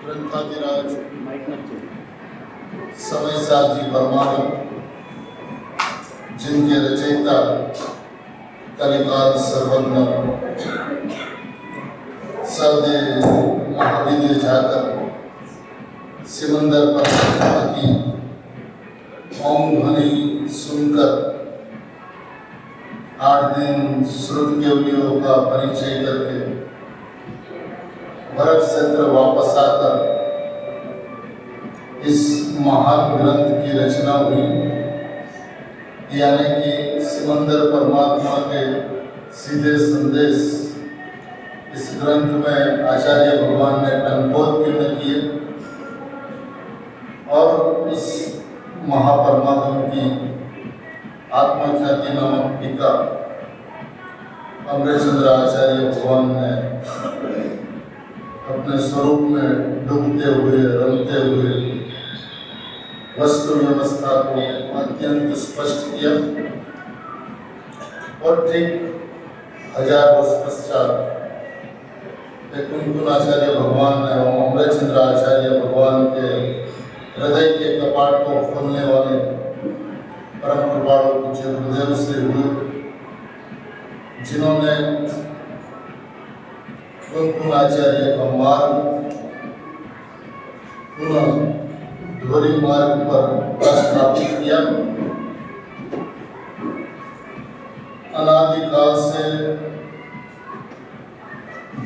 ग्रंथाधिराज समय साहब जी परमाणु जिनके रचयिता कलिकाल सर्वज्ञ सदे महाविद्य जाकर सिमंदर पर की ओम ध्वनि सुनकर 8 दिन श्रुतयोगियों का परिचय करके भरत क्षेत्र वापस आकर इस महान ग्रंथ की रचना हुई, यानी कि सिमंदर परमात्मा के सीधे संदेश इस ग्रंथ में आचार्य भगवान ने कंठोत्कीर्ण किए और इस महापरमात्मा की आत्मख्याति नामक टीका अमृतचंद्र आचार्य भगवान ने अपने स्वरूप में डूबते हुए रमते हुए वस्तु व्यवस्था को अत्यंत स्पष्ट किया और ठीक 1000 वर्ष पश्चात कुंकुनाचार्य भगवान ने और अमृतचंद्र आचार्य भगवान के हृदय के कपाट को खोलने वाले परम कृपालु पूज्य गुरुदेव श्री हुए, जिन्होंने कुंकुनाचार्य का मार्ग पुनः धोरी मार्ग पर स्थापित किया। अनादिकाल से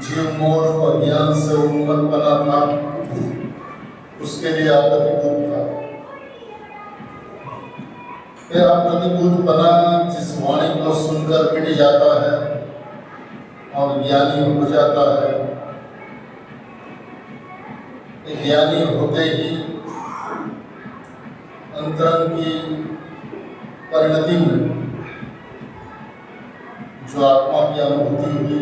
जीव मोह और ज्ञान से उन्मत्त बना था, उसके लिए प्रतिकूल था। यह प्रतिकूल बना जिस वाणी को सुनकर मिट जाता है और ज्ञानी हो जाता है। ज्ञानी होते ही अंतरंग की परिणति में जो आत्मा की अनुभूति हुई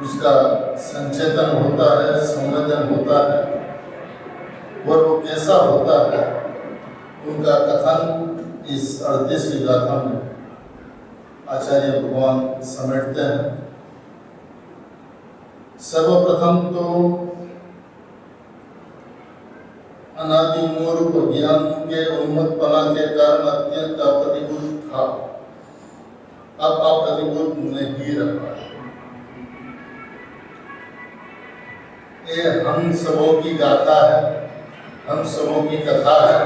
उसका संचेतन होता है, संवेदन होता है, और वो कैसा होता है उनका कथन इस 38वीं गाथा में आचार्य भगवान समेटते हैं। सर्वप्रथम तो अनादि मूर्ख ज्ञान के उन्मत्तपना के कारण अत्यंत अप्रतिकूल था, अब अप्रतिकूल नहीं रहा। ये हम सबों की गाथा है, हम सबों की कथा है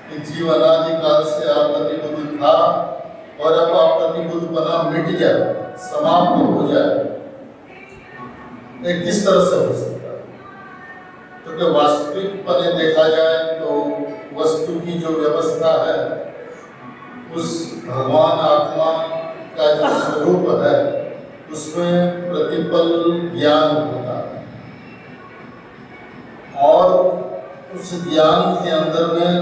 कि जीव अनादिकाल से अप्रतिकूल था और अब अप्रतिकूलपना मिट जाए, समाप्त हो जाए। ये किस तरह से हो सकता है? क्योंकि वास्तविकपने देखा जाए तो वस्तु की जो व्यवस्था है उस भगवान आत्मा का जो स्वरूप है उसमें प्रतिपल ज्ञान होता है और उस ज्ञान के अंदर में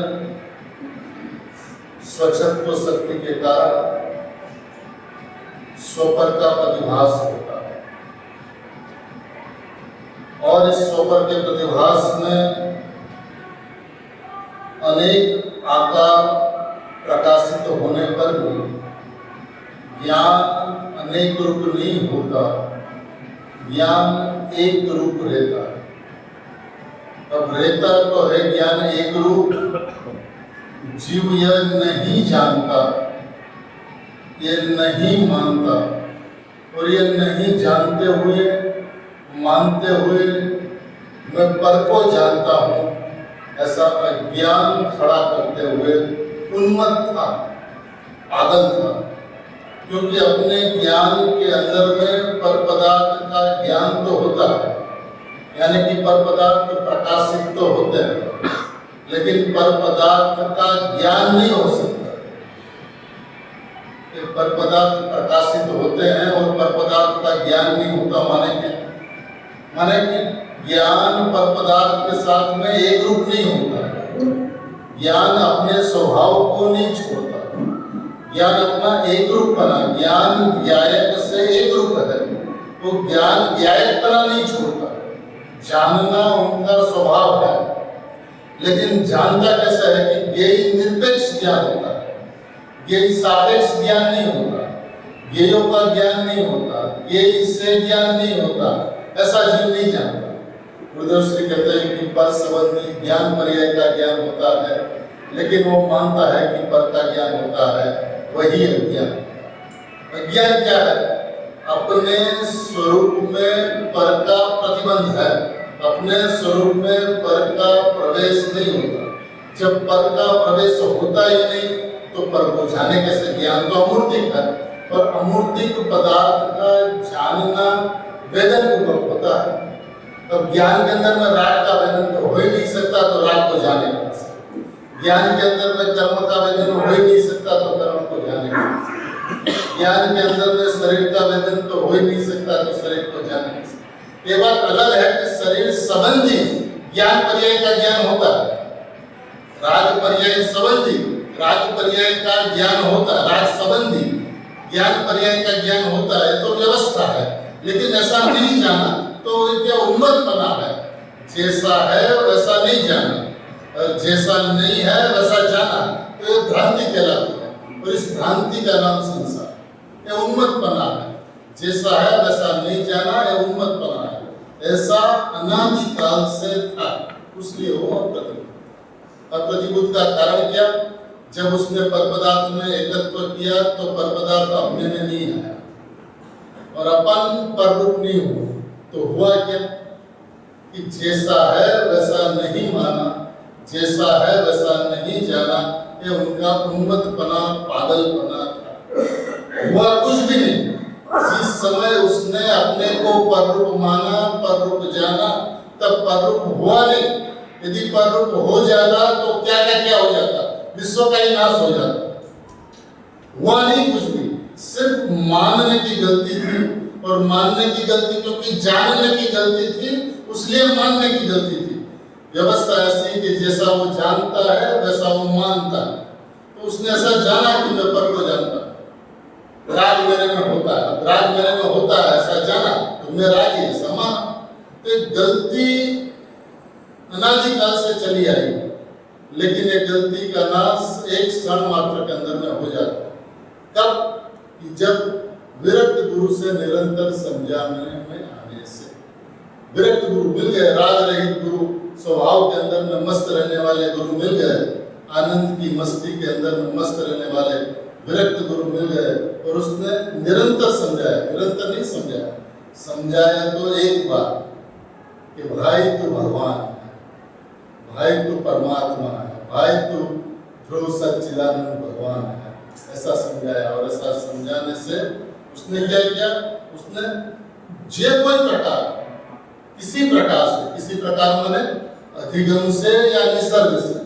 स्वच्छत्व शक्ति के कारण स्वपर का प्रतिभास होता है। और इस स्वपर के प्रतिभास में अनेक आकार प्रकाशित होने पर भी ज्ञान अनेक रूप नहीं होता, ज्ञान एक रूप रहता है। अब रहता तो है ज्ञान एक रूप, जीव यह नहीं जानता, यह नहीं मानता, और यह नहीं जानते हुए मानते हुए मैं पर को जानता हूँ, ऐसा अज्ञान खड़ा करते हुए उन्मत्त था, पागल था। क्योंकि अपने ज्ञान के अंदर में पर पदार्थ का ज्ञान तो होता है, यानी कि पर पदार्थ प्रकाशित तो होते हैं, लेकिन पर पदार्थ का ज्ञान नहीं हो सकता। पर पदार्थ प्रकाशित होते हैं और पर पदार्थ का ज्ञान नहीं होता। माने क्या? माने कि ज्ञान पर पदार्थ के साथ में एक रूप नहीं होता, ज्ञान अपने स्वभाव को नहीं छोड़ता, ज्ञान अपना एक रूप बना, ज्ञान ज्ञायक से एक रूप है, वो ज्ञान ज्ञायक बना नहीं छोड़ता। जानना उनका स्वभाव है, लेकिन जानता कैसा है कि ज्ञेय निरपेक्ष ज्ञान होता है, ज्ञेय सापेक्ष ज्ञान नहीं होता, ज्ञेयों का ज्ञान नहीं होता, ज्ञेय से ज्ञान नहीं होता, ऐसा जीव नहीं जानता। गुरुदेव श्री कहते हैं कि पर संबंधी ज्ञान पर्याय का ज्ञान होता है, लेकिन वो मानता है कि पर का ज्ञान होता है, वही अज्ञान। अज्ञान क्या है? अपने स्वरूप में पर का प्रतिबंध है, अपने स्वरूप में पर का प्रवेश नहीं होता। जब पर का प्रवेश होता ही नहीं तो पर को जाने कैसे? ज्ञान तो अमूर्तिक है, और अमूर्तिक पदार्थ का जानना वेदन पूर्वक होता है। अब ज्ञान के अंदर में राग का वेदन तो हो ही नहीं सकता, तो राग को जाने कैसे? ज्ञान के अंदर में कर्म का वेदन हो ही नहीं सकता, तो कर्म को जाने कैसे? ज्ञान के अंदर में शरीर का वेदन तो हो ही नहीं सकता, तो शरीर को जाने कैसे? ये बात अलग है कि शरीर संबंधी ज्ञान पर्याय का ज्ञान होता है, राग पर्याय संबंधी राग पर्याय का ज्ञान होता है, राग संबंधी ज्ञान पर्याय का ज्ञान होता है, तो व्यवस्था है। लेकिन ऐसा नहीं जाना तो क्या उन्मत्त बना है? जैसा है वैसा नहीं जाना, जैसा नहीं है वैसा जाना, तो ये भ्रांति कहलाती है, और इस भ्रांति का नाम संसार, ये उन्मत्त बना है। जैसा है वैसा नहीं जाना, ये उन्मत्त बना है। ऐसा अनादिकाल से था, उसलिए वो अप्रतिभूत। अप्रतिभूत का कारण क्या? जब उसने पर पदार्थ में एकत्व किया तो पर पदार्थ अपने में नहीं आया और अपन पर रूप नहीं हुआ, तो हुआ क्या कि जैसा है वैसा नहीं माना, जैसा है वैसा नहीं जाना, ये उनका उन्मत्तपना, पागलपना था। हुआ कुछ भी नहीं। जिस समय उसने अपने को पर रूप माना, पर रूप जाना, तब पर रूप हुआ नहीं। यदि पर रूप हो जाता तो क्या क्या क्या हो जाता? विश्व का ही नाश हो जाता। हुआ नहीं कुछ भी, सिर्फ मानने की गलती थी, और मानने की गलती क्योंकि जानने की गलती थी, उसलिए मानने की गलती थी। व्यवस्था ऐसी कि जैसा वो जानता है वैसा वो मानता है, तो उसने ऐसा जाना कि मैं पर को जानता, राग मेरे में होता है, राग मेरे में होता है, ऐसा जाना तो मैं रागी ऐसा माना। तो गलती अनादिकाल से चली आई, लेकिन ये गलती का नाश एक क्षण मात्र के अंदर में हो जाता है। कब? जब विरक्त गुरु से निरंतर समझाने में आने से। विरक्त गुरु मिल गए, राग रहित गुरु, स्वभाव के अंदर में मस्त रहने वाले गुरु मिल गए, आनंद की मस्ती के अंदर में मस्त रहने वाले विरक्त गुरु मिल गए, और उसने निरंतर समझाया, निरंतर नहीं समझाया, समझाया तो एक बार कि भाई तू भगवान है, भाई तू परमात्मा है, भाई तू ध्रुव सच्चिदानंद भगवान है, ऐसा समझाया। और ऐसा समझाने से उसने क्या किया? उसने जे कोई प्रकार, किसी प्रकार से, किसी प्रकार माने अधिगम से या निसर्ग से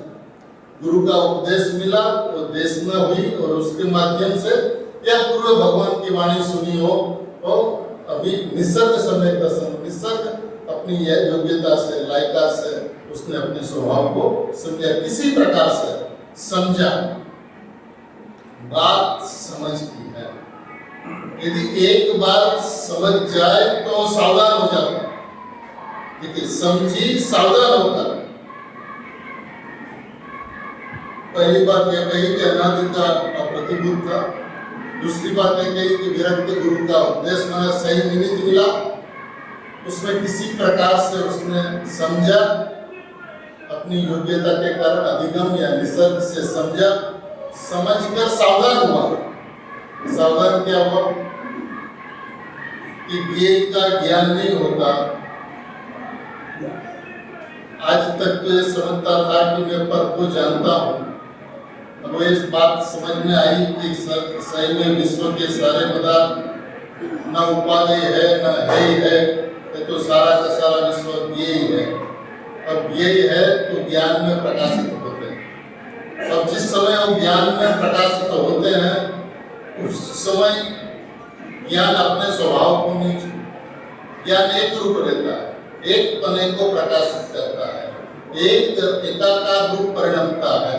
गुरु का उपदेश मिला, वो देश में हुई, और उसके माध्यम से या पूर्व भगवान की वाणी सुनी हो, तो अभी निसर्ग समय का निसर्ग अपनी यह योग्यता से, लायका से उसने अपने स्वभाव को समझा, किसी प्रकार से समझा। बात समझ की है, यदि एक बार समझ जाए तो सावधान हो जाता है। देखिए, समझी सावधान होकर। पहली बात यह कही कि अनादि का अप्रतिभूत था। दूसरी बात यह कही कि विरक्त गुरु का उपदेश में सही निमित्त मिला, उसमें किसी प्रकार से उसने समझा, अपनी योग्यता के कारण अधिगम या निसर्ग से समझा, समझकर सावधान हुआ। सावधान क्या हुआ कि ज्ञेय का ज्ञान नहीं होता। आज तक तो ये समझता था कि मैं पर को जानता हूँ, अब इस बात समझ में आई कि सही में विश्व के सारे पदार्थ न उपादेय है न है ही है, तो सारा का सारा विश्व यही है। अब यही है तो ज्ञान में प्रकाशित होते हैं। अब जिस समय वो ज्ञान में प्रकाशित होते हैं उस समय ज्ञान अपने स्वभाव को नहीं छोड़ता। ज्ञान एक रूप रहता है, एक पने को प्रकाशित करता है, एक एकाकार रूप परिणमता है।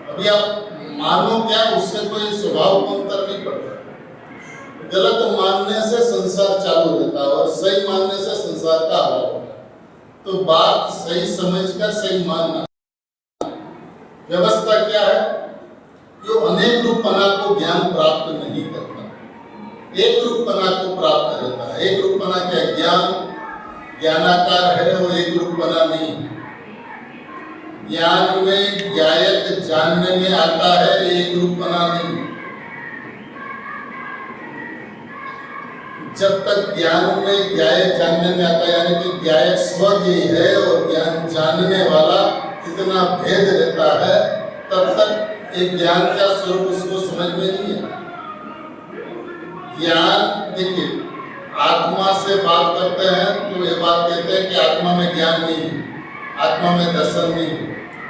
अभी आप मानो क्या, उससे कोई स्वभाव को अंतर नहीं पड़ता। गलत मानने से संसार चालू रहता है और सही मानने से संसार का अभाव होता है। तो बात सही समझकर सही मानना। व्यवस्था क्या है? जो अनेक रूपपना को ज्ञान प्राप्त नहीं करता, एक रूपपना को प्राप्त करता है। एक रूपपना क्या? ज्ञान ज्ञानाकार है, वो एक रूपपना नहीं है। ज्ञान में ज्ञायक जानने में आता है, एक रूपपना नहीं। जब तक ज्ञान में ज्ञायक जानने में आता है, यानी कि ज्ञायक स्वज्ञेय है और ज्ञान जानने वाला इतना भेद रहता है, तब तक एक ज्ञान का स्वरूप उसको समझ में नहीं है। ज्ञान, देखिए, आत्मा से बात करते हैं तो ये बात कहते हैं कि आत्मा में ज्ञान नहीं है, आत्मा में दर्शन नहीं है,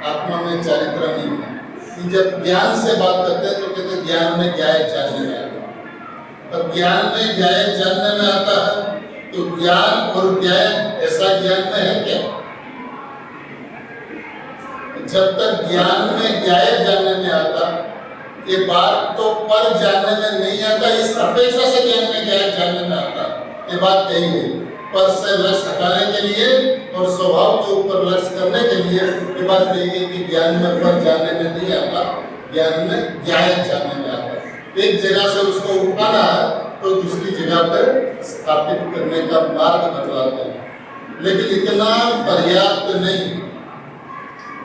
आत्मा में चरित्र नहीं है। जब ज्ञान से बात करते हैं तो कहते हैं ज्ञान में ज्ञायक जानने में आता है। अब ज्ञान में ज्ञायक जानने में आता है तो ज्ञान और ज्ञायक ऐसा ज्ञान में है क्या? जब तक ज्ञान में ज्ञायक जानने में आता, ये बात तो पर जानने में नहीं आता, इस अपेक्षा से ज्ञान में ज्ञायक जानने में आता, ये बात कही गई। पर से लक्ष्य हटाने के लिए और स्वभाव के ऊपर लक्ष्य करने के लिए ये बात कही गई कि ज्ञान में पर जानने में नहीं आता, ज्ञान में ज्ञायक जानने में आता। एक जगह से उसको उठाना है तो दूसरी जगह पर स्थापित करने का मार्ग बतलाते हैं, लेकिन इतना पर्याप्त नहीं।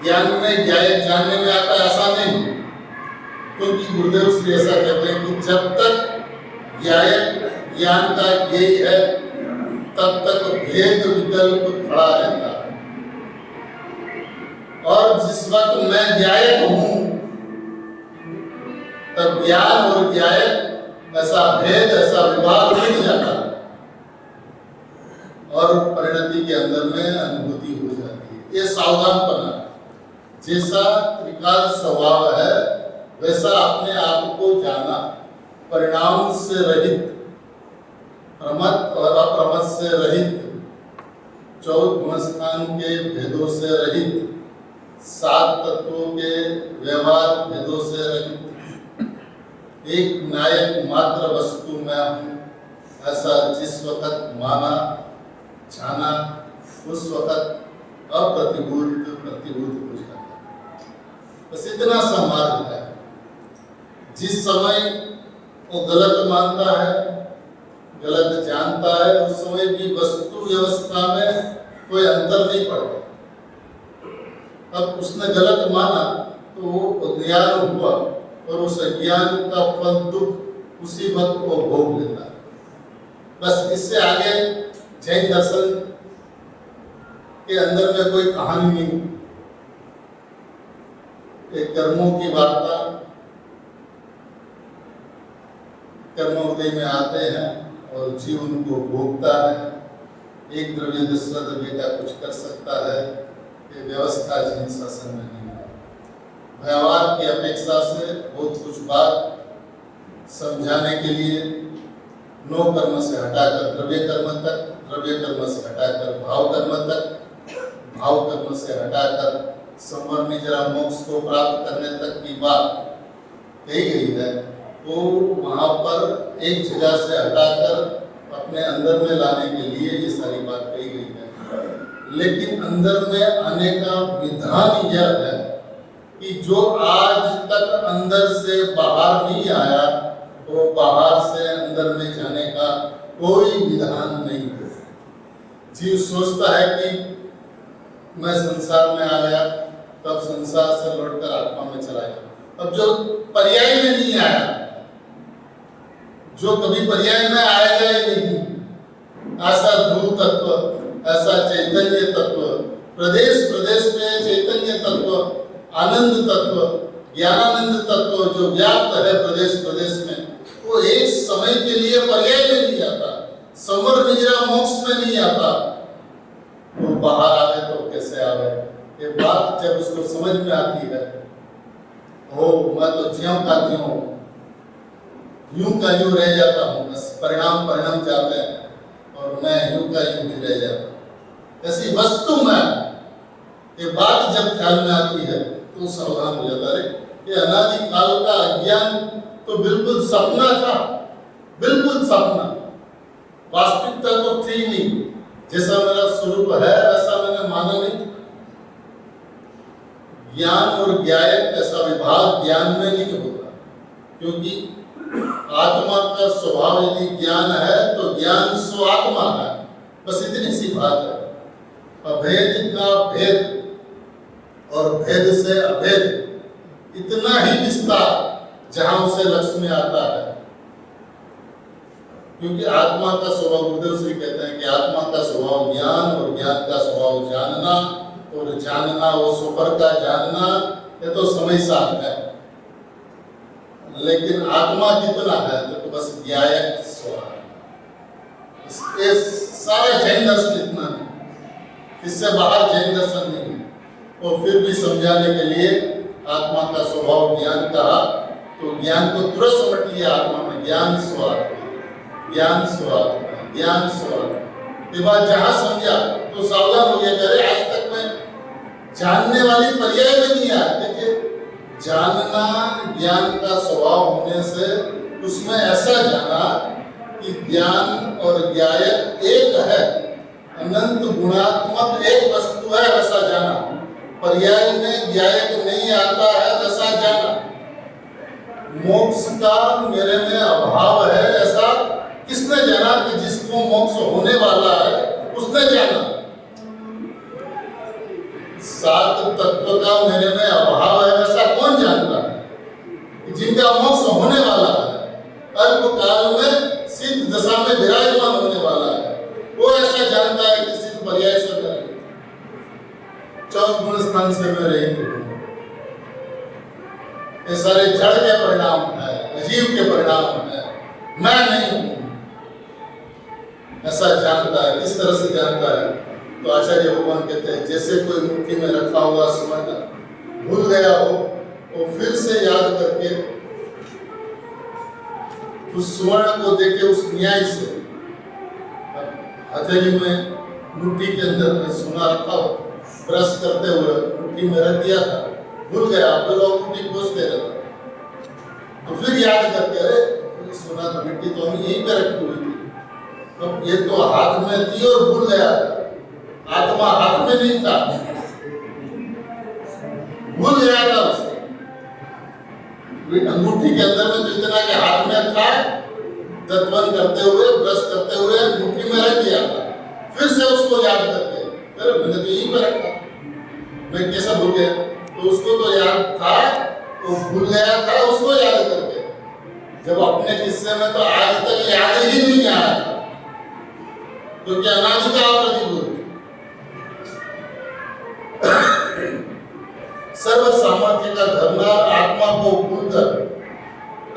ज्ञान में ज्ञायक जानने में आता ऐसा नहीं, क्योंकि गुरुदेव श्री ऐसा कहते हैं कि जब तक ज्ञायक ज्ञान का ज्ञेय है तब तक भेद विकल्प खड़ा रहता है। और जिस वक्त मैं ज्ञायक हूं तब ज्ञान और ज्ञायक ऐसा भेद, ऐसा विभाग मिट जाता और परिणति के अंदर में अनुभूति हो जाती है। ये सावधानपना, जैसा त्रिकाल स्वभाव है वैसा अपने आप को जाना, परिणाम से रहित, प्रमत्त और अप्रमत्त से रहित, 14 गुणस्थान के भेदों से रहित, 7 तत्वों के व्यवहार भेदों से रहित, एक नायक मात्र वस्तु मैं हूँ ऐसा जिस वक्त माना जाना, उस वक्त अप्रतिभूत प्रतिभूत हो जाता। बस इतना सा मार्ग है। जिस समय वो गलत मानता है, गलत जानता है, उस समय भी वस्तु व्यवस्था में कोई अंतर नहीं पड़ता। अब उसने गलत माना तो वो अज्ञान हुआ और उस अज्ञान का फल दुख उसी वक्त वो भोग लेता है। बस इससे आगे जैन दर्शन के अंदर में कोई कहानी नहीं। एक कर्मों की वार्ता, कर्मोदय में आते हैं और जीव उनको भोगता है। एक द्रव्य दूसरा द्रव्य का कुछ कर सकता है, ये व्यवस्था जैन शासन में नहीं है। व्यवहार की अपेक्षा से बहुत कुछ बात समझाने के लिए नो कर्म से हटाकर द्रव्य कर्म तक, द्रव्य कर्म से हटाकर भाव कर्म तक, भाव कर्म से हटाकर संवर निजरा मोक्ष को प्राप्त करने तक की बात कही गई है। वो वहाँ पर एक जगह से हटाकर अपने अंदर में लाने के लिए ये सारी बात कही गई है। लेकिन अंदर में आने का विधान यह है कि जो आज तक अंदर से बाहर नहीं आया, वो बाहर से अंदर में जाने का कोई विधान नहीं है। जीव सोचता है कि मैं संसार में आ गया, तब संसार से लौटकर आत्मा में चला गया। अब जो पर्याय में नहीं आया, जो कभी पर्याय में आएगा ही नहीं, ऐसा ध्रुव तत्व, ऐसा चैतन्य तत्व, प्रदेश प्रदेश में चैतन्य तत्व, आनंद तत्व, ज्ञानानंद तत्व जो व्याप्त है प्रदेश प्रदेश में, वो एक समय के लिए पर्याय में नहीं आता, समर निजरा मोक्ष में नहीं आता। वो बाहर आवे तो कैसे आवे? ये बात जब उसको समझ में आती है, ओ मैं तो ज्यों का त्यों, यूं का यूं रह जाता हूँ, बस परिणाम परिणाम जाते हैं और मैं यूं का यूं भी रह जाता। ऐसी वस्तु में ये बात जब ख्याल में आती है तो सावधान हो जाता है। ये अनादि काल का अज्ञान तो बिल्कुल सपना था, बिल्कुल सपना, वास्तविकता तो थी नहीं। जैसा मेरा स्वरूप है वैसा मैंने माना नहीं। ज्ञान और ज्ञायक ऐसा विभाग ज्ञान में नहीं होता, क्योंकि आत्मा का स्वभाव यदि ज्ञान है तो ज्ञान स्व आत्मा है, बस इतनी सी बात है। अभेद का भेद और भेद से अभेद, इतना ही विस्तार जहां उसे लक्ष्य में आता है। क्योंकि आत्मा का स्वभाव, गुरुदेव श्री कहते हैं कि आत्मा का स्वभाव ज्ञान और ज्ञान का स्वभाव जानना, और जानना वो स्वपर का जानना, ये तो समय साथ है। लेकिन आत्मा कितना है तो बस ज्ञायक स्वभाव। ये सारा जैन दर्शन इतना है, इससे बाहर जैन दर्शन नहीं है। और फिर भी समझाने के लिए आत्मा का स्वभाव ज्ञान कहा, तो ज्ञान को तुरंत समझ लिया आत्मा में, ज्ञान स्वात्मा, ज्ञान स्वात्मा, ज्ञान स्वात्मा। ये बात जहां समझा तो सावधान हो गया। अरे आज तक मैं जानने वाली पर्याय में नहीं आया। देखिए, जानना ज्ञान का स्वभाव होने से उसमें ऐसा जाना कि ज्ञान और ज्ञायक एक है, अनंत गुणात्मक एक वस्तु है, वैसा जाना। पर्याय में ज्ञायक नहीं आता है, वैसा जाना। मोक्ष का मेरे में अभाव है, ऐसा किसने जाना? कि जिसको मोक्ष होने वाला है उसने जाना। सात तत्व का मेरे में अभाव है, वैसा कौन जानता है? जिनका मोक्ष होने वाला है, अल्प काल में सिद्ध दशा में विराजमान होने वाला है, वो ऐसा जानता है कि सिद्ध पर्याय से मैं चौथ गुण स्थान से मैं रहित हूं। ये सारे जड़ के परिणाम है, अजीव के परिणाम है, मैं नहीं हूं, ऐसा जानता है। किस तरह से जानता है? तो आचार्य भगवान कहते हैं, जैसे कोई मुट्ठी में रखा हुआ स्वर्ण भूल गया हो, तो फिर से याद करके उस स्वर्ण को देखे, उस न्याय से। हथेली में मुट्ठी के अंदर में सोना रखा हो, ब्रश करते हुए मुट्ठी में रख दिया था, भूल गया, फिर वो मुट्ठी खोजते रहता, तो फिर याद करके, अरे सोना तो मिट्टी तो हम यहीं पे रखी हुई थी, तो ये तो हाथ में थी और भूल गया, आत्मा हाथ में नहीं था, भूल गया था उसे। अंगूठी के अंदर में जितना के हाथ में था, दत्तवन करते हुए, ब्रश करते हुए मुट्ठी में रख दिया था, फिर से उसको याद करके, अरे मैंने तो यहीं पर रखा, मैं कैसा भूल गया? तो उसको तो याद था, तो भूल गया था, उसको याद करके। जब अपने किस्से में तो आज तक याद ही नहीं आया था, तो क्या अनादि का प्रतिभूत सर्व सामर्थ्य का धरनार आत्मा को भूलकर,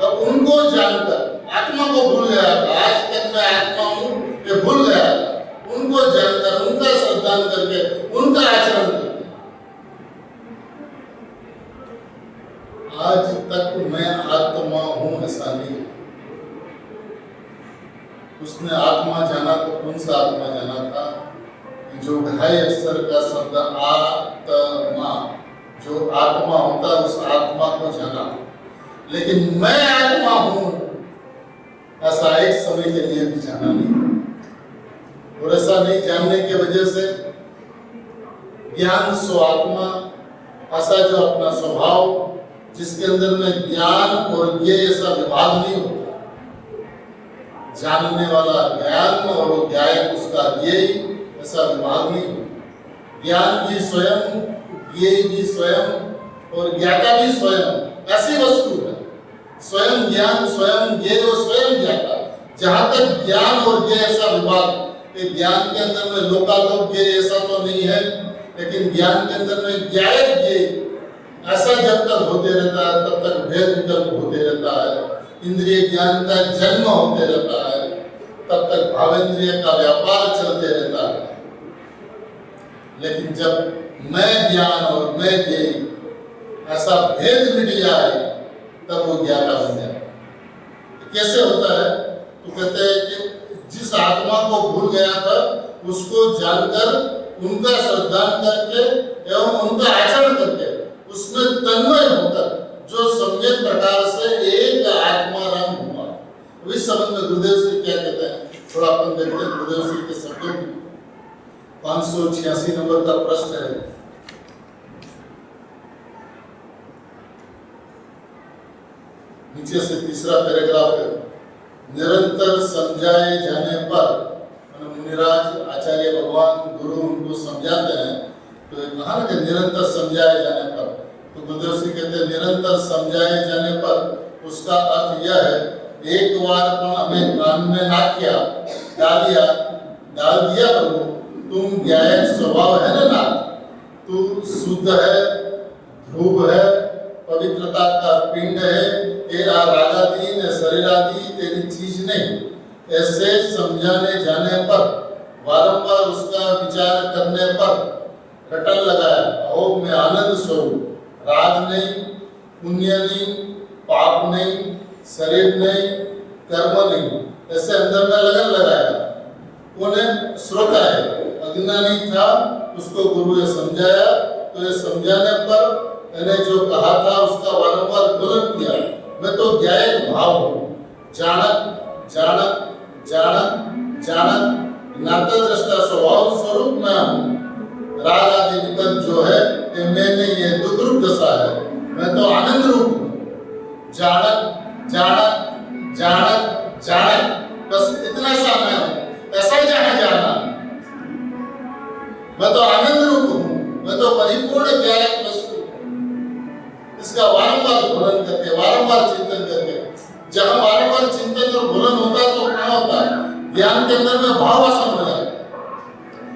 तब उनको जानकर, आत्मा को भूल गया था, आज तक मैं आत्मा हूं ये भूल गया था, उनको जानकर, उनका श्रद्धान करके, उनका आचरण करके, आज तक मैं आत्मा हूं ऐसा नहीं। उसने आत्मा जाना तो कौन सा आत्मा जाना था? जो ढाई अक्षर का शब्द आत्मा, जो आत्मा होता है उस आत्मा को जाना। लेकिन मैं आत्मा हूं ऐसा एक समय के लिए भी जाना नहीं। और ऐसा नहीं जानने की वजह से ज्ञान सो आत्मा, ऐसा जो अपना स्वभाव जिसके अंदर में ज्ञान और ज्ञेय ऐसा विभाग नहीं होता। जानने वाला ज्ञान और वो ज्ञायक उसका ज्ञेय ऐसा विभाग नहीं होता। ज्ञान भी स्वयं, ज्ञेय भी स्वयं और ज्ञाता भी स्वयं, ऐसी वस्तु है। स्वयं ज्ञान, स्वयं ज्ञेय और स्वयं ज्ञाता। जहां तक ज्ञान और ज्ञेय ऐसा विभाग, ज्ञान के अंदर में लोकालोक ज्ञेय ऐसा तो नहीं है, लेकिन ज्ञान के अंदर में ज्ञायक ज्ञेय ऐसा जब तक होते रहता है तब तक भेद विकल्प होते रहता है। इंद्रिय ज्ञान का जन्म होते रहता है, तब तक भावेंद्रिय का व्यापार चलते रहता है। लेकिन जब मैं ज्ञान और मैं ज्ञेय ऐसा भेद मिट जाए तब वो ज्ञाता बन जाए। कैसे होता है? तो कहते हैं कि जिस आत्मा को भूल गया था उसको जानकर, उनका श्रद्धान करके एवं उनका आचरण करके उसमें तन्मय होकर जो सम्यक प्रकार से एक आत्माराम हुआ। इस संबंध में गुरुदेव श्री क्या कहते हैं, थोड़ा अपन देखते हैं गुरुदेव श्री के शब्दों की। 586 नंबर का प्रश्न है। नीचे से तीसरा पैराग्राफ है। निरंतर समझाए जाने पर, मुनिराज आचार्य भगवान गुरु उनको समझाते हैं, तो कहा ना कि निरंतर समझाए जाने पर, तो गुरुदेव श्री कहते हैं निरंतर समझाए जाने पर उसका अर्थ यह है, एक बार पण हमें कान में ना किया डाल दिया प्रभु, तुम ज्ञायक स्वभाव है ना, तू शुद्ध है, ध्रुव है, पवित्रता का पिंड है, तेरा रागाधीन है, शरीरादि तेरी चीज नहीं। ऐसे समझाने जाने पर, बारंबार उसका विचार करने पर रटन लगाया, आओ मैं आनंद स्वरूप, राग नहीं, पुण्य नहीं, पाप नहीं, शरीर नहीं, कर्म नहीं, ऐसे अंदर में लगन लगाया। कौन है? श्रोता है, अज्ञानी था, उसको गुरु ने समझाया, तो ये समझाने पर मैंने जो कहा था उसका बारंबार गुणन किया। मैं तो ज्ञायक भाव हूँ, जानक जानक जानक जानक ज्ञाता दृष्टा स्वभाव स्वरूप मैं हूँ। राग आदि विकल्प जो है ये मैं नहीं, ये दुख रूप दशा है, मैं तो आनंद रूप हूँ। जानक जानक जानक जानक, बस इतना सा मैं हूँ, ऐसा ही जहाँ जाना। मैं तो आनंद रूप हूँ, मैं तो परिपूर्ण ज्ञायक वस्तु। इसका वारंवार गुणन करके, वारंवार चिंतन करके, जहाँ बार-बार चिंतन और गुणन होता है तो क्या होता है? ज्ञान के अंदर में भाव वासन हो जाता है।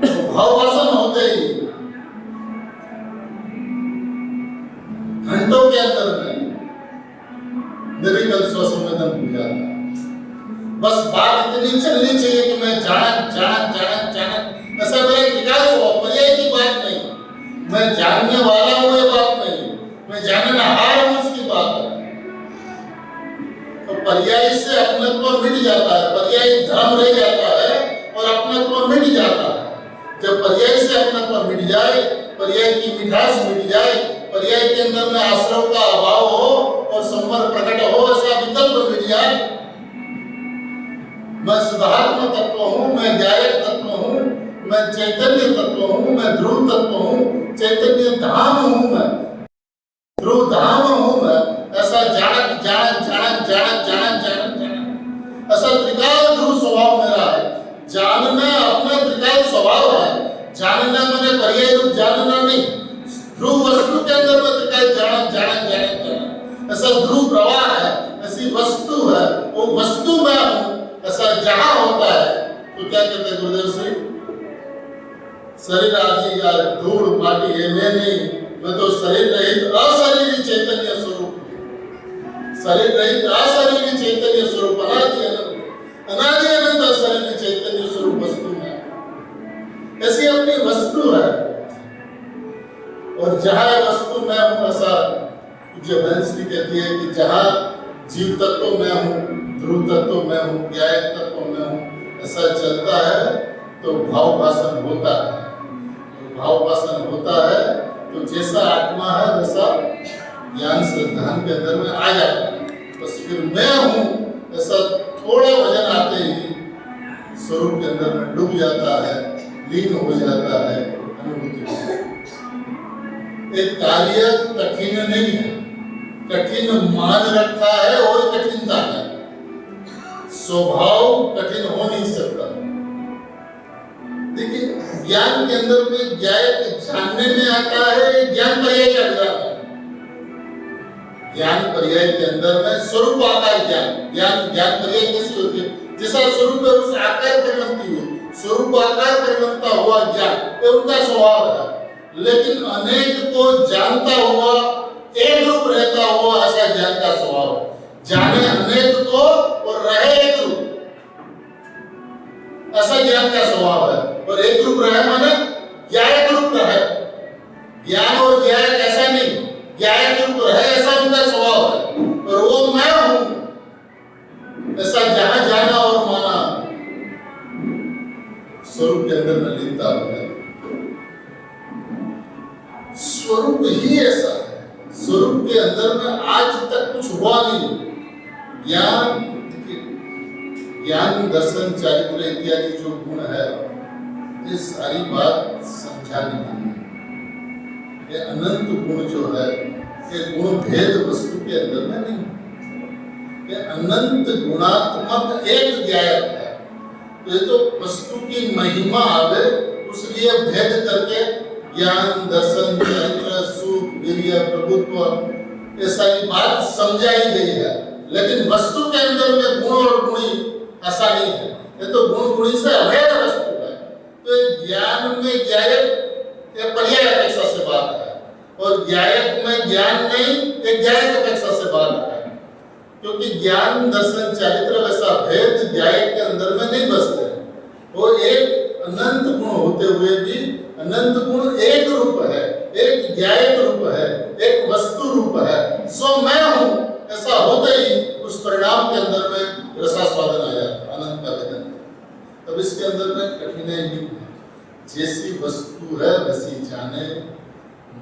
तो भाव वासन होते ही घंटों के अंदर में निर्विकल्प स्वसंवेदन हो जाता है। बस बात इतनी चलनी चाहिए कि मैं जानक जानक जानक जानक, ऐसा मेरा विकास हो, पर्याय की बात नहीं। मैं जानने वाला हूँ ये बात नहीं, मैं जाननहार हूँ इसकी बात है। तो पर्याय से अपनत्व मिट जाता है, पर्याय धर्म रह जाता है और अपनत्व मिट जाता है। जब पर्याय से अपनत्व मिट जाए, पर्याय की मिठास मिट जाए, पर्याय के अंदर में आश्रव का अभाव हो और संपर्क प्रकट हो, ऐसा विकल्प मिट जाए, मैं शुद्धात्म तत्व हूँ, मैं ज्ञायक तत्व हूँ, मैं चैतन्य तत्व हूँ, मैं ध्रुव तत्व हूँ, चैतन्य धाम हूँ, मैं ध्रुव धाम हूँ, मैं ऐसा जानक जानक जानक जानक जानक जानक जानक, ऐसा त्रिकाल ध्रुव स्वभाव मेरा है। जानना अपना त्रिकाल स्वभाव है। जानना मैंने पर्याय रूप जानना नहीं, ध्रुव वस्तु के अंदर में त्रिकाल जानक जानक जानक जानक, ऐसा ध्रुव प्रवाह है, ऐसी वस्तु है, वो वस्तु मैं हूँ। ऐसा जहां होता है तो क्या कहते हैं गुरुदेव श्री, शरीर आदि या धूल माटी ये मैं नहीं, मैं तो शरीर रहित अशरीरी चैतन्य स्वरूप, शरीर रहित अशरीरी चैतन्य स्वरूप, अनादि अनंत अशरीरी चैतन्य स्वरूप वस्तु है। ऐसी अपनी वस्तु है और जहां वस्तु मैं हूं, ऐसा जो श्री कहती है कि जहां जीव तत्व मैं हूं, ध्रुव तत्व मैं हूँ, ज्ञायक तत्व मैं हूँ, ऐसा चलता है तो भाव भाषण होता है। तो भाव भाषण होता है तो जैसा आत्मा है वैसा ज्ञान श्रद्धान के अंदर में आ जाता है। बस फिर मैं हूँ ऐसा थोड़ा वजन आते ही स्वरूप के अंदर में डूब जाता है, लीन हो जाता है, अनुभूति। ये कार्य कठिन नहीं है, कठिन मान रखा है और कठिनता है। स्वभाव कठिन हो नहीं सकता। देखिए, ज्ञान के अंदर में ज्ञायक जानने में आता है, ज्ञान पर्याय का ज्ञान है। ज्ञान पर्याय के अंदर में स्वरूप आकार ज्ञान पर्याय कैसी होती है? जैसा स्वरूप है उस आकार परिणमती हुई, स्वरूप आकार परिणमता हुआ ज्ञान, ये उनका स्वभाव है। लेकिन अनेक को जानता हुआ, एक रूप रहता हुआ, ऐसा ज्ञान का स्वभाव है। जाने अनेक को और रहे एक रूप, ऐसा ज्ञान का स्वभाव है। और एक रूप रहे माने ज्ञायक रूप रहे, ज्ञान और ज्ञायक ऐसा नहीं, ज्ञायक रूप रहे ऐसा उनका स्वभाव है। और वो मैं हूं ऐसा जहां जाना और माना स्वरूप के अंदर में लीनता है। स्वरूप ही ऐसा है, स्वरूप के अंदर में आज तक कुछ हुआ नहीं। ज्ञान दर्शन चारित्र इत्यादि जो गुण है, ये सारी बात समझाने के लिए, ये अनंत गुण जो है, ये गुण भेद वस्तु के अंदर में नहीं, ये अनंत गुणात्मक एक ज्ञायक है। तो ये तो वस्तु की महिमा आवे, उसलिए भेद करके ज्ञान दर्शन चरित्र सुख वीर्य प्रभुत्व ये सारी बात समझाई गई है। लेकिन वस्तु के अंदर में गुण और गुणी ऐसा नहीं है, ये तो गुण गुणी से अभेद वस्तु है। तो ज्ञान में ज्ञायक ये पर्याय अपेक्षा से बात है, और ज्ञायक में ज्ञान नहीं, ये ज्ञायक अपेक्षा से बात है। क्योंकि ज्ञान दर्शन चारित्र वैसा भेद ज्ञायक के अंदर में नहीं बसते। वो एक अनंत गुण होते हुए भी अनंत गुण एक रूप है, एक ज्ञायक रूप है, एक वस्तु रूप है। सो मैं हूं ऐसा होते ही उस परिणाम के अंदर में रसास्वादन आ जाता, आनंद का वेदन। तब इसके अंदर में कठिनाई नहीं है। जैसी वस्तु है वैसी जाने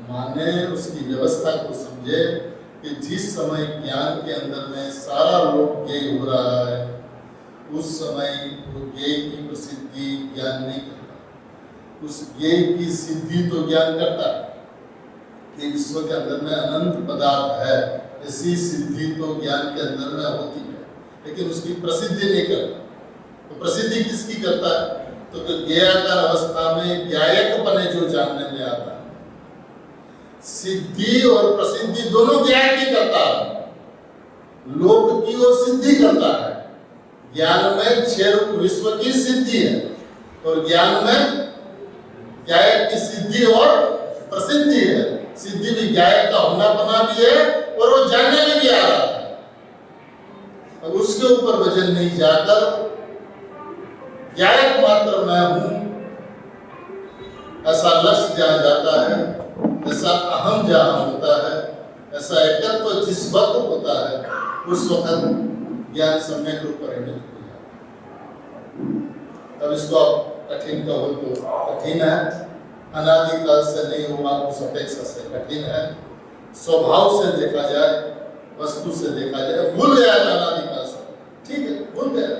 माने, उसकी व्यवस्था को समझे कि जिस समय ज्ञान के अंदर में सारा लोक ज्ञेय हो रहा है, उस समय वो ज्ञेय की प्रसिद्धि ज्ञान नहीं करता, उस ज्ञेय की सिद्धि तो ज्ञान करता कि विश्व के अंदर में अनंत पदार्थ है, ऐसी सिद्धि तो ज्ञान के अंदर में होती है, लेकिन उसकी प्रसिद्धि नहीं करता। तो प्रसिद्धि किसकी करता है? तो ज्ञेयाकार अवस्था में ज्ञायक बने जो जानने में आता है। सिद्धि और प्रसिद्धि दोनों ज्ञान की करता है। लोक की वो सिद्धि करता है। ज्ञान में छह रूप विश्व की सिद्धि है, और ज्ञान में ज्ञायक की सिद्धि और प्रसिद्धि है। सिद्धि भी ज्ञायक का होना बना भी है, और वो जानने में भी आ रहा है। अब उसके ऊपर वजन नहीं जाकर ज्ञायक मात्र मैं हूं ऐसा लक्ष्य जहां जाता है, ऐसा अहम जहां होता है, ऐसा एकत्व तो जिस वक्त होता है, उस वक्त ज्ञान सम्यक रूप परिणत हो जाता है। तब इसको आप कठिन कहो तो कठिन है, अनादिकाल से नहीं हुआ उस अपेक्षा से कठिन है। स्वभाव से देखा जाए, वस्तु से देखा जाए, भूल गया अनादिकाल से, ठीक है, भूल गया।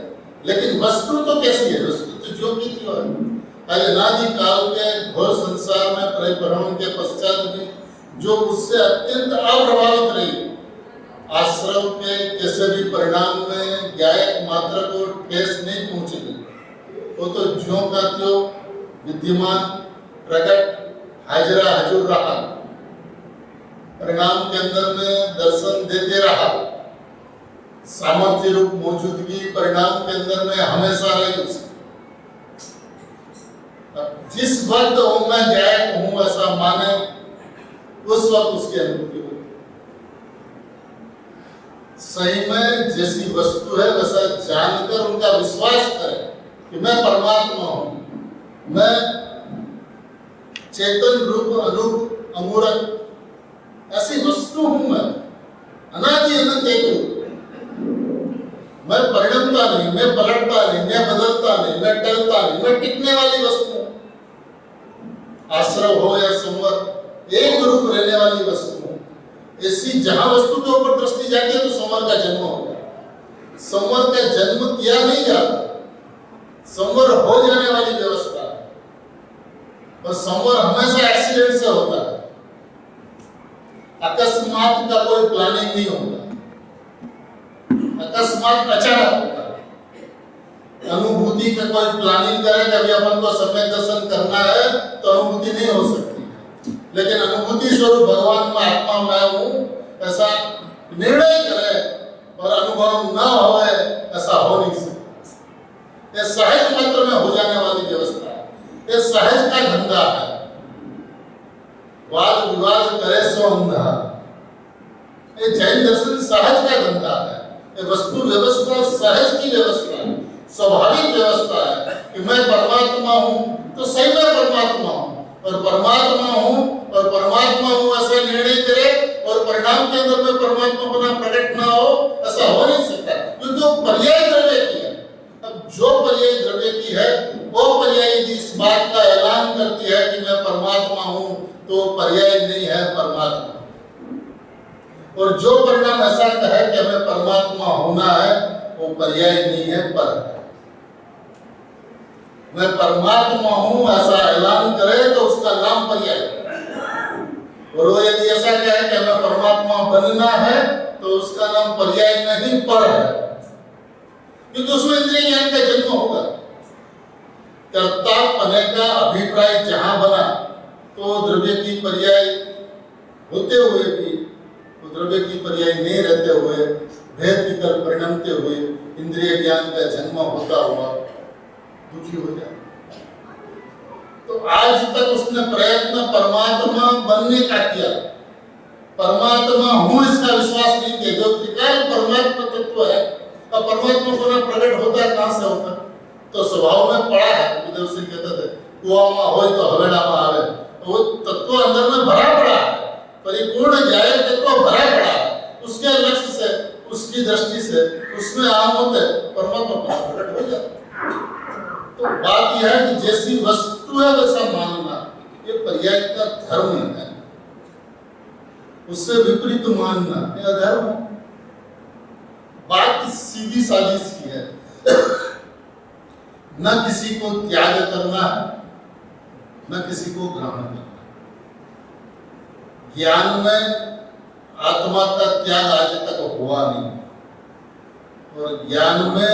लेकिन वस्तु तो कैसी है? वस्तु तो जो की थी, अनादिकाल के घोर संसार में परिभ्रमण के पश्चात भी जो उससे अत्यंत अप्रभावित रही, आश्रम के किसी भी परिणाम में ज्ञायक मात्रा को ठेस नहीं पहुंचेगी। वो तो ज्यों का त्यों विद्यमान प्रकट हाजरा हजूर रहा, परिणाम के अंदर में दर्शन देते रहा, सामर्थ्य रूप मौजूदगी परिणाम के अंदर में हमेशा रही उसकी। जिस वक्त मैं ज्ञायक हूं ऐसा माने, उस वक्त उसकी अनुभूति होगी। सही में जैसी वस्तु है वैसा जानकर उनका विश्वास करें कि मैं परमात्मा हूं, मैं चेतन रूप अनूप अमूर्त ऐसी वस्तु हूं, मैं अनादि अनंत एक रूप। मैं परिणमता नहीं, मैं पलटता नहीं, मैं बदलता नहीं, मैं टलता नहीं, मैं टिकने वाली वस्तु हूं। आश्रय हो या संवर एक रूप रहने वाली वस्तु हूं। ऐसी जहां वस्तु के ऊपर दृष्टि जाती है तो संवर का जन्म हो गया। संवर का जन्म किया नहीं जाता, संवर हो जाने वाली व्यवस्था है। और संवर हमेशा एक्सीडेंट से होता है। अकस्मात का कोई प्लानिंग नहीं होता, अकस्मात अचानक होता है। अनुभूति का कोई प्लानिंग करे कि अभी अपन को सम्यक दर्शन करना है तो अनुभूति नहीं हो सकती है। लेकिन अनुभूति स्वरूप भगवान में आत्मा मैं हूँ ऐसा निर्णय करे और अनुभव न हो ऐसा हो नहीं सकता। ये सहज मात्र में हो जाने वाली व्यवस्था है, ये सहज का धंधा है। वाद विवाद करे सो अंधा, ये जैन दर्शन सहज का धंधा है। ये वस्तु व्यवस्था सहज की व्यवस्था है, स्वाभाविक व्यवस्था है कि मैं परमात्मा हूँ तो सही में परमात्मा हूँ, और परमात्मा हूँ और परमात्मा हूँ ऐसा निर्णय करे और परिणाम के अंदर में परमात्मा बना प्रकट ना हो, ऐसा हो नहीं सकता, क्योंकि वो पर्याय द्रव्य की है। अब जो पर्याय द्रव्य की है वो पर्याय यदि इस बात का ऐलान करती है कि मैं परमात्मा हूँ तो पर्याय नहीं है परमात्मा, और जो परिणाम ऐसा कहे कि हमें परमात्मा होना है वो पर्याय नहीं है पर है। मैं परमात्मा हूं ऐसा ऐलान करे तो उसका नाम पर्याय है, और वो यदि ऐसा कहे कि हमें परमात्मा बनना है तो उसका नाम पर्याय नहीं पर है, क्योंकि उसमें इंद्रिय ज्ञान का जन्म होगा। कर्ता पने का अभिप्राय जहां बना तो द्रव्य की पर्याय होते हुए भी, तो द्रव्य की पर्याय नहीं रहते हुए, भेद विकल्प परिणमते हुए इंद्रिय ज्ञान का जन्म होता हुआ दुखी हो जाए। तो आज तक उसने प्रयत्न परमात्मा बनने का किया, परमात्मा हूं इसका विश्वास नहीं किया। जो त्रिकाल परमात्मा तत्व है, अब परमात्मा पुनः प्रकट होता है कहां से होता है? तो स्वभाव में पड़ा है। गुरुदेव सिंह कहते थे कुआं में हो तो हवेड़ा में आवे, तो वो तत्व अंदर में भरा पड़ा है, परिपूर्ण ज्ञान तत्व भरा पड़ा है। उसके लक्ष्य से, उसकी दृष्टि से उसमें आम होते परमात्मा प्रकट हो जाता। तो बात यह है कि जैसी वस्तु है वैसा मानना, ये पर्याय का धर्म है। उससे विपरीत मानना ये अधर्म है। बात सीधी सादी सी है। न किसी को त्याग करना है, न किसी को ग्रहण करना। ज्ञान में आत्मा का त्याग आज तक हुआ नहीं, और ज्ञान में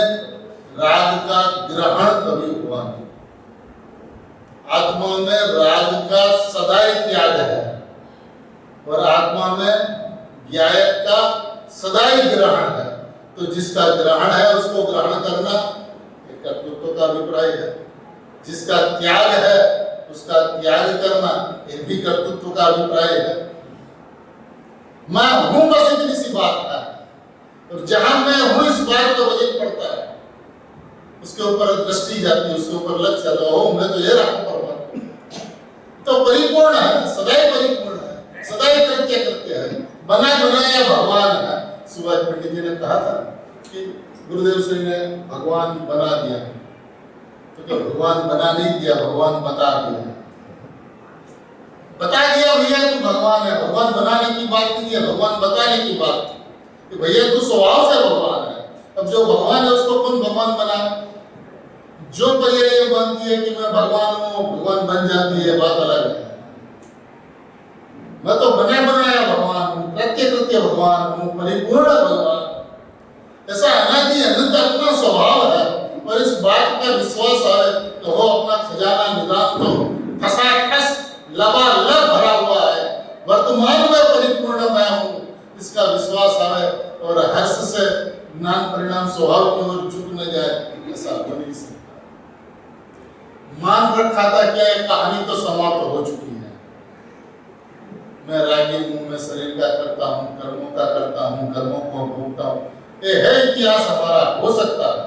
राग का ग्रहण कभी हुआ नहीं। आत्मा में राग का सदैव त्याग है, और आत्मा में ज्ञान का सदैव ग्रहण है। तो जिसका ग्रहण है उसको ग्रहण करना एक कर्तृत्व का अभिप्राय है, जिसका त्याग है उसका त्याग करना एक भी कर्तृत्व का अभिप्राय है। मैं हूं बस इतनी सी बात है, और जहां मैं हूं इस बात का वजन पड़ता है, उसके ऊपर दृष्टि जाती है, उसके ऊपर लक्ष्य जाता है। ओ मैं तो ये रहा परमात्मा, तो परिपूर्ण है, सदैव परिपूर्ण है, सदैव कृत्य करते हैं, बना बनाया भगवान है। सुभाष पंडित जी ने कहा था कि गुरुदेव सिंह ने भगवान बना दिया, तो क्या भगवान बना नहीं दिया, भगवान बता दिया। बता दिया भैया तू भगवान है, भगवान बनाने की बात नहीं है, भगवान बताने की बात कि भैया तू स्वभाव से भगवान है। अब जो भगवान है उसको कौन भगवान बना? जो पर्याय ये मानती है कि मैं भगवान हूँ, भगवान बन जाती है, बात अलग है। मैं तो बने बनाया भगवान हूँ, कृत्य कृत्य भगवान हूँ, परिपूर्ण भगवान। ऐसा अनादि अनंत अपना स्वभाव है, और इस बात का विश्वास है तो वो अपना खजाना निदान तो खसाखस लबालब भरा हुआ है, वर्तमान में परिपूर्ण मैं हूँ, इसका विश्वास है, और हर्ष से ज्ञान परिणाम स्वभाव की ओर झुक न जाए, ऐसा हो नहीं सकता। मान रखा था क्या, एक कहानी तो समाप्त हो चुकी है। मैं रागी हूँ, मैं शरीर का करता हूँ, कर्मों का करता हूँ, कर्मों को भोगता हूँ, ये है इतिहास हमारा, हो सकता है,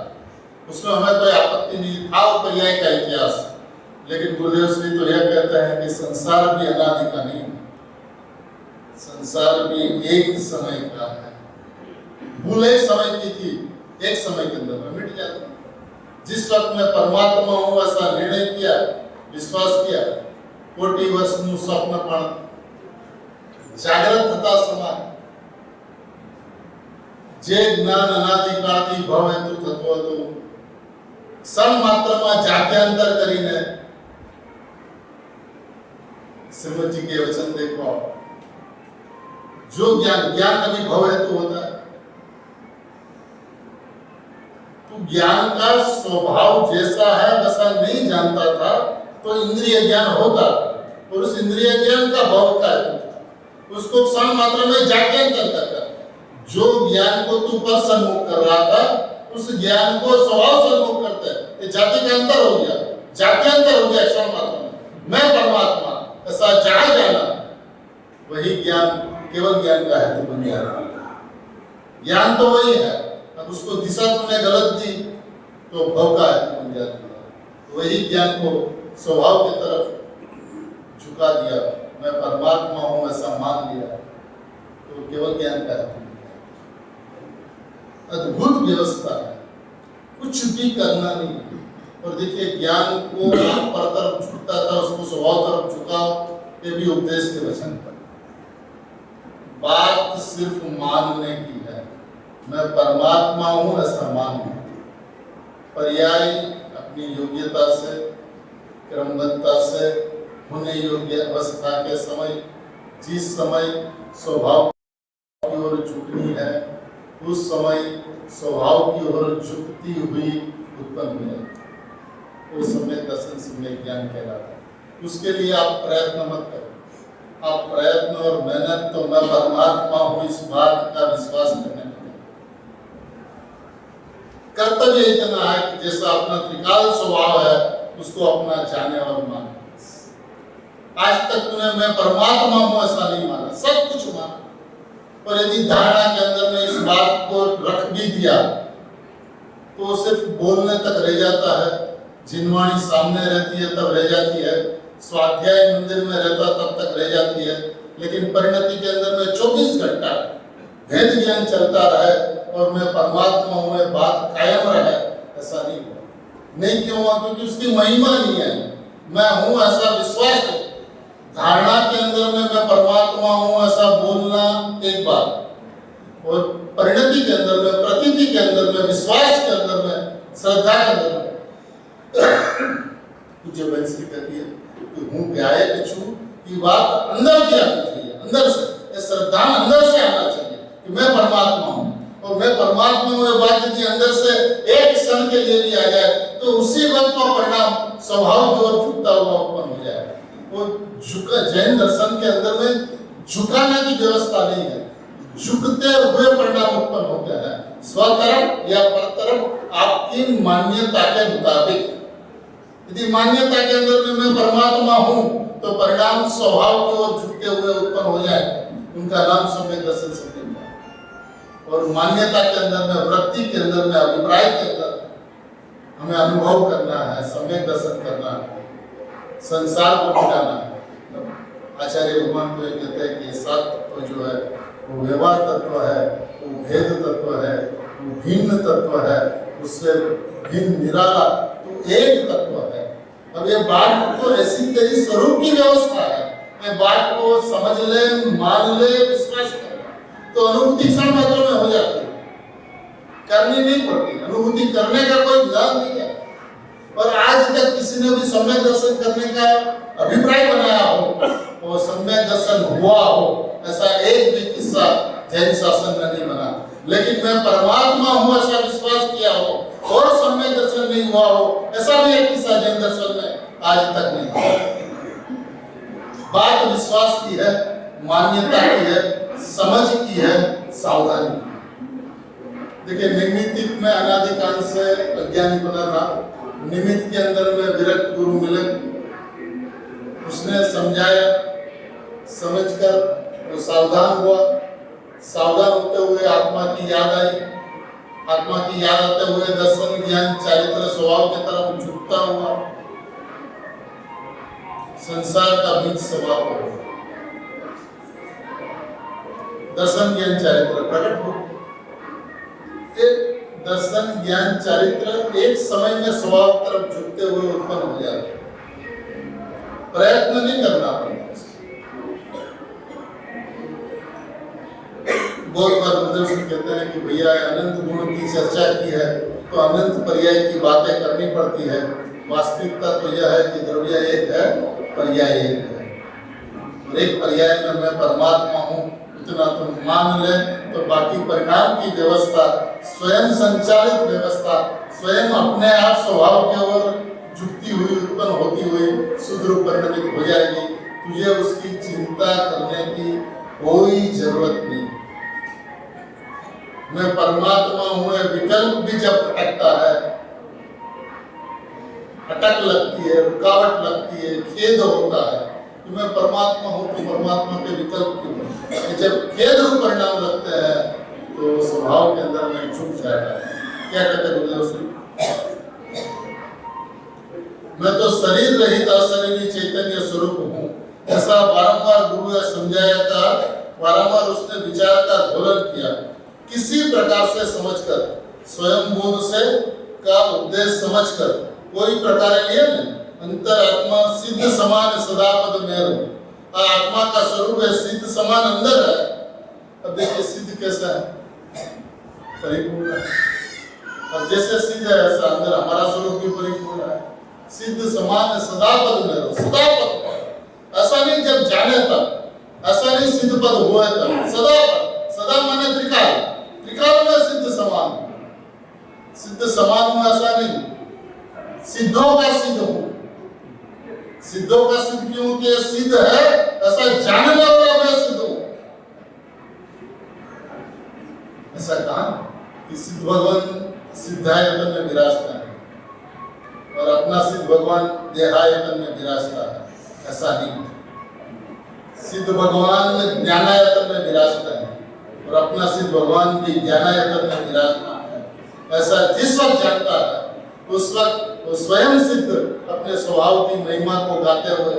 उसमें हमें कोई आपत्ति नहीं था, वो पर्याय का इतिहास। लेकिन गुरुदेव श्री तो यह कहते हैं कि संसार भी अनादि का नहीं, संसार भी एक समय का है। भूल एक समय की थी, एक समय के अंदर में मिट जाती। जिस वक्त में परमात्मा हूं ऐसा निर्णय किया, विश्वास किया, कोटि वर्ष નું स्वप्न પણ જાગ્રત થતા સમાન જે જ્ઞાન અનાદિકાળથી ભવ હેતુ થતો હતો, સમ માત્રમાં જાત્યાંતર કરીને श्रीमद जी के वचन देखो, जो ज्ञान का भी भव है तो होता है। तो ज्ञान का स्वभाव जैसा है वैसा नहीं जानता था तो इंद्रिय ज्ञान होता, और उस इंद्रिय ज्ञान का भव का उसको क्षण मात्रा में जात्यंतर करता। जो ज्ञान को तू पर सम्मुख कर रहा था उस ज्ञान को स्वभाव सम्मुख करता है। ये जाति का अंतर हो गया, जात्यंतर हो गया क्षण मात्रा में। मैं परमात्मा ऐसा जहां जाना वही ज्ञान, केवल ज्ञान का है तो बन गया। ज्ञान तो वही है, अब उसको दिशा तुमने गलत दी तो भव का है तो बन गया। वही ज्ञान को स्वभाव की तरफ झुका दिया, मैं परमात्मा हूं ऐसा मान लिया तो केवल ज्ञान का है। अद्भुत व्यवस्था है, कुछ भी करना नहीं। और देखिए ज्ञान को पर तरफ झुकता था, उसको स्वभाव तरफ झुकाओ, ये भी उपदेश के वचन पर। बात सिर्फ मानने की है, मैं परमात्मा हूं ऐसा मानना। पर्याय अपनी योग्यता से, क्रमबद्धता से, होने योग्य अवस्था के समय, जिस समय स्वभाव की ओर झुकनी है उस समय स्वभाव की ओर झुकती हुई उत्पन्न है, उस समय दर्शन समय ज्ञान कहलाता है। उसके लिए आप प्रयत्न मत करो, आप प्रयत्न और मेहनत तो मैं परमात्मा हूं इस बात का विश्वास करने में। कर्तव्य इतना है कि जैसा अपना त्रिकाल स्वभाव है उसको अपना जाने और माने। आज तक तूने मैं परमात्मा हूं ऐसा नहीं माना, सब कुछ माना, और यदि धारणा के अंदर में इस बात को रख भी दिया तो सिर्फ बोलने तक रह जाता है। जिनवाणी सामने रहती है तब रह जाती है, स्वाध्याय मंदिर में रहता तब तक रह जाती है, लेकिन परिणति के अंदर में 24 घंटा भेद ज्ञान चलता रहे और मैं परमात्मा हूं ये बात कायम रहे, ऐसा नहीं हुआ। नहीं क्यों हुआ? क्योंकि उसकी महिमा नहीं है। मैं हूं ऐसा विश्वास है, धारणा के अंदर में मैं परमात्मा हूं ऐसा बोलना एक बात, और परिणति के अंदर में, प्रतीति के अंदर में, विश्वास के अंदर में, श्रद्धा के अंदर में जो बंसी कहती है कि हूं प्यारे कछु, ये बात अंदर की आनी चाहिए, अंदर से, ये श्रद्धा अंदर से आना चाहिए कि मैं परमात्मा हूं, और मैं परमात्मा हूं ये बात यदि अंदर से एक क्षण के लिए भी आ जाए तो उसी वक्त का परिणाम स्वभाव की ओर झुकता हुआ उत्पन्न हो जाए। वो झुका, जैन दर्शन के अंदर में झुकाने की व्यवस्था नहीं है, झुकते हुए परिणाम उत्पन्न होते हैं, स्वतरफ या परतरफ आपकी मान्यता के मुताबिक। यदि मान्यता के अंदर में मैं परमात्मा हूं तो परिणाम स्वभाव की ओर झुकते हुए उत्पन्न हो जाए, उनका नाम सम्यक दर्शन से। और मान्यता के अंदर में, वृत्ति के अंदर में, अभिप्राय के अंदर हमें अनुभव करना है, सम्यक दर्शन करना है, संसार को मिटाना है। आचार्य भगवान तो ये कहते हैं कि सात तत्व जो है वो व्यवहार तत्व है, वो भेद तत्व है, वो भिन्न तत्व है, उससे भिन्न निराला तो एक तत्व है। अब ये बात तो ऐसी तेरी स्वरूप की व्यवस्था है, ये बात को समझ ले, मान ले, विश्वास कर तो अनुभूति क्षण मात्र में हो जाती है, करनी नहीं पड़ती। अनुभूति करने का कोई विधान नहीं है। और आज तक किसी ने भी सम्यक दर्शन करने का अभिप्राय बनाया हो, वो सम्यक दर्शन हुआ हो, ऐसा एक भी किस्सा जैन शासन में नहीं बना। लेकिन मैं परमात्मा हूं ऐसा विश्वास किया हो और सम्यक दर्शन नहीं हुआ हो, ऐसा भी एक किस्सा जैन दर्शन में आज तक नहीं हुआ। बात विश्वास की है, मान्यता की है, समझ की है, सावधानी की। देखिए निमित्त में अनादिकाल से अज्ञानी बना था, निमित्त के अंदर में विरक्त गुरु मिले, उसने समझाया, समझकर वो सावधान हुआ, सावधान होते हुए आत्मा की याद आई, आत्मा की याद आते हुए दर्शन ज्ञान चारित्र स्वभाव की तरफ झुकता हुआ संसार का बीज स्वभाव हो, दर्शन ज्ञान चारित्र प्रकट हो। दर्शन ज्ञान चारित्र एक समय में स्वभाव तरफ झुकते हुए उत्पन्न हो जाते, प्रयत्न नहीं करना पड़ता। बहुत बार बुजुर्ग कहते हैं कि भैया अनंत गुण की चर्चा की है तो अनंत पर्याय की बातें करनी पड़ती है। वास्तविकता तो यह है कि द्रव्य एक है, पर्याय एक है, और एक पर्याय में मैं परमात्मा हूँ इतना तो मान ले, तो बाकी परिणाम की व्यवस्था, स्वयं संचालित व्यवस्था, स्वयं अपने आप स्वभाव की ओर झुकती हुई, उत्पन्न होती हुई सुदृढ़ परिणमित हो जाएगी। तुझे उसकी चिंता करने की कोई जरूरत नहीं। मैं परमात्मा हूं, विकल्प भी जब अटकता है, अटक लगती है, रुकावट लगती है, खेद होता है कि मैं परमात्मा हूं, तो परमात्मा के विकल्प क्यों? जब खेद रूप परिणाम लगते हैं तो स्वभाव के अंदर में झुक जाएगा। क्या कहते गुरुदेव श्री? मैं तो शरीर रहित अशरीरी चैतन्य स्वरूप हूँ, ऐसा बारंबार गुरु ने समझाया था। बारंबार उसने विचार का घोलन किया, किसी प्रकार से समझकर, स्वयं बोध से का उद्देश्य समझकर, कोई प्रकार लिए अंतरात्मा सिद्ध समान सदा पद मेरु। आत्मा का स्वरूप है, सिद्ध समान अंदर है। अब देखिए सिद्ध कैसा है? परिपूर्ण है। और जैसे सिद्ध है ऐसा अंदर हमारा स्वरूप भी परिपूर्ण है। सिद्ध समान सदा पद मेरु, सदा पद। ऐसा नहीं जब जाने तब, ऐसा नहीं सिद्ध पद हुए तब, सदा पद। सदा माने त्रिकाल, त्रिकाल में सिद्ध समान। सिद्ध समान में ऐसा नहीं, सिद्धों का सिद्ध हो। सिद्धों का सिद्ध क्यों? कि सिद्ध है ऐसा जानने वाला मैं सिद्ध हूं। ऐसा कहा कि सिद्ध भगवान सिद्धायतन में विराजता है और अपना सिद्ध भगवान देहायतन में विराजता है, ऐसा नहीं। सिद्ध भगवान ज्ञानायतन में विराजता है और अपना सिद्ध भगवान भी ज्ञानायतन में विराजता है। ऐसा जिस वक्त जानता है उस वक्त वो स्वयं सिद्ध अपने स्वभाव की महिमा को गाते हुए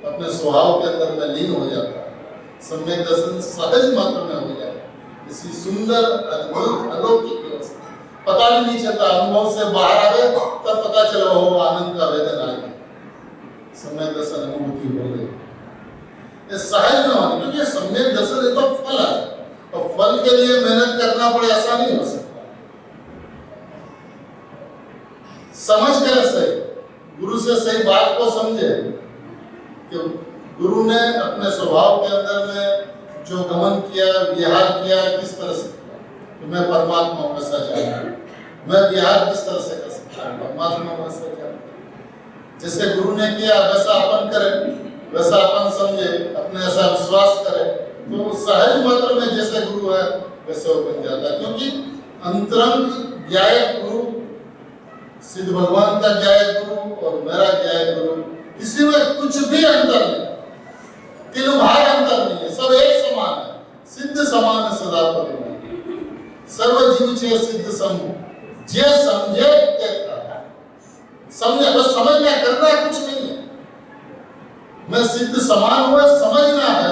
अपने स्वभाव के अंदर में लीन हो जाता है। सम्यक दर्शन सहज मात्र में हो जाता है। इसी सुंदर अद्भुत अलौकिक व्यवस्था पता भी नहीं चलता, अनुभव से बाहर आवे तब पता चला हो आनंद का वेदन आएगा। सम्यक दर्शन अनुभूति हो गई, ये सहज में होने, क्योंकि सम्यक दर्शन एक तो फल है और फल के लिए मेहनत करना पड़े ऐसा नहीं हो सकता। समझ कर सही, गुरु से सही बात को समझे कि गुरु ने अपने स्वभाव के अंदर में जो गमन किया, विहार किया, किस तरह से किया। तो मैं परमात्मा हूं वैसा जानता, मैं विहार किस तरह से कर सकता हूं, परमात्मा वैसा जानता। जैसे गुरु ने किया वैसा अपन करें, वैसा अपन समझे, अपने ऐसा विश्वास करें, तो सहज मात्र में जैसे गुरु है वैसे वो बन जाता है। क्योंकि अंतरंग ज्ञायक गुरु, सिद्ध भगवान का ज्ञायक गुरु और मेरा ज्ञायक गुरु, किसी में कुछ भी अंतर नहीं, तिलभार अंतर नहीं है, सब एक समान है। सिद्ध समान सदा परिणाम, सर्व जीव छे सिद्ध सम, जे समझे ते करता। समझे बस, समझना, करना कुछ नहीं है। मैं सिद्ध समान हुआ, समझना है।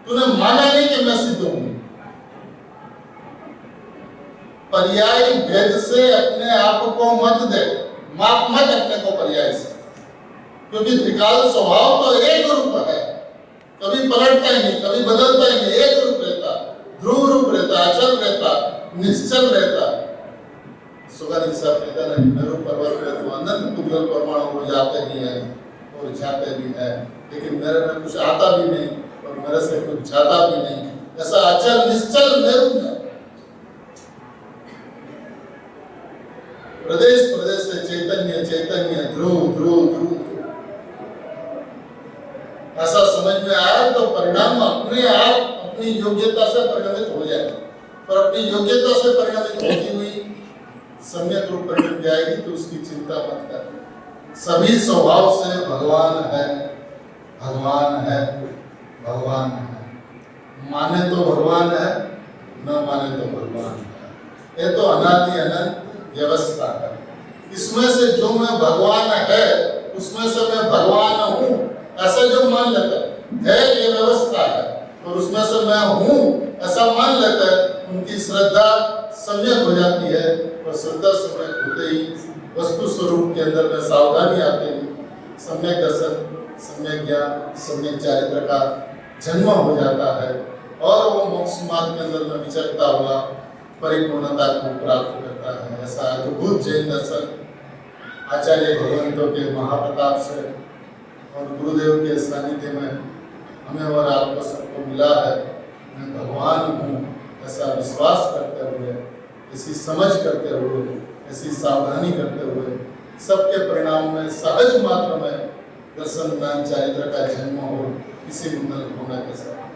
तूने माना नहीं कि मैं सिद्ध हूं। पर्याय भेद से अपने आप को मत दे, माप मत अपने को पर्याय से, क्योंकि त्रिकाल स्वभाव तो एक रूप है, कभी पलटता ही नहीं, कभी बदलता ही नहीं, एक रूप रहता, ध्रुव रूप रहता, अचल रहता, निश्चल रहता। सुगंध सब कहता नहीं, मेरु पर्वत में तो अनंत पुद्गल परमाणु हो जाते ही हैं और जाते भी हैं, लेकिन मेरे में कुछ आता भी नहीं और मेरे से कुछ जाता भी नहीं। ऐसा अचल निश्चल मेरु में प्रदेश प्रदेश से चैतन्य चैतन्य, ध्रुव ध्रुव ध्रुव। ऐसा समझ में आया तो परिणाम अपने आप अपनी योग्यता से परिणमित हो जाए, और अपनी योग्यता से परिणमित होती हुई सम्यक रूप परिणमित जाएगी तो उसकी चिंता मत कर। सभी स्वभाव से भगवान है, भगवान है, भगवान है। माने तो भगवान है, न माने तो भगवान है। ये तो अनादि अनंत व्यवस्था है। इसमें से जो मैं भगवान है, उसमें से मैं भगवान हूँ, ऐसा जो मान लेता है ये व्यवस्था है, और उसमें से मैं हूँ ऐसा मान लेता है, उनकी श्रद्धा सम्यक हो जाती है। और श्रद्धा सम्यक होते ही वस्तु स्वरूप के अंदर में सावधानी आते ही सम्यक दर्शन, सम्यक ज्ञान, सम्यक चारित्र का जन्म हो जाता है और वो मोक्ष मार्ग के अंदर में विचरता हुआ परिपूर्णता को प्राप्त करता है। ऐसा अद्भुत जैन दर्शन आचार्य भगवंतों के महाप्रताप से और गुरुदेव के सानिध्य में हमें और आपको सबको मिला है। मैं भगवान हूँ ऐसा विश्वास करते हुए, ऐसी समझ करते हुए, ऐसी सावधानी करते हुए, सबके परिणाम में सहज मात्र में दर्शन दान चारित्र का जन्म हो, इसी मंगल भावना के साथ